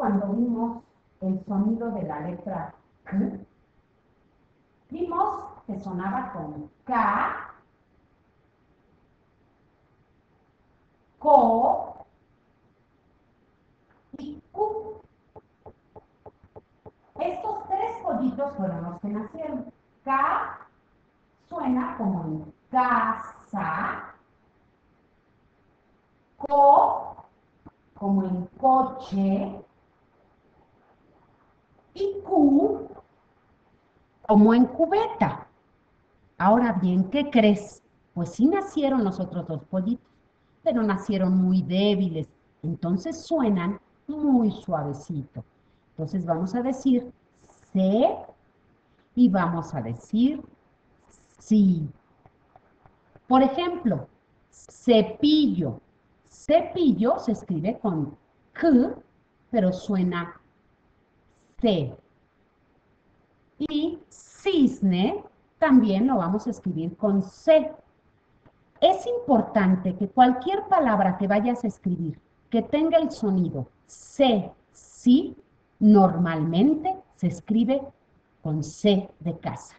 cuando vimos el sonido de la letra K? Vimos que sonaba con K, Ko y Q. Estos tres pollitos fueron los que nacieron. K suena como en casa, Ko como en coche y Q como en cubeta. Ahora bien, ¿qué crees? Pues sí nacieron los otros dos pollitos, pero nacieron muy débiles, entonces suenan muy suavecito. Entonces vamos a decir C y vamos a decir sí. Por ejemplo, cepillo. Cepillo se escribe con K, pero suena C. Y cisne también lo vamos a escribir con C. Es importante que cualquier palabra que vayas a escribir que tenga el sonido C, sí, normalmente se escribe con C de casa.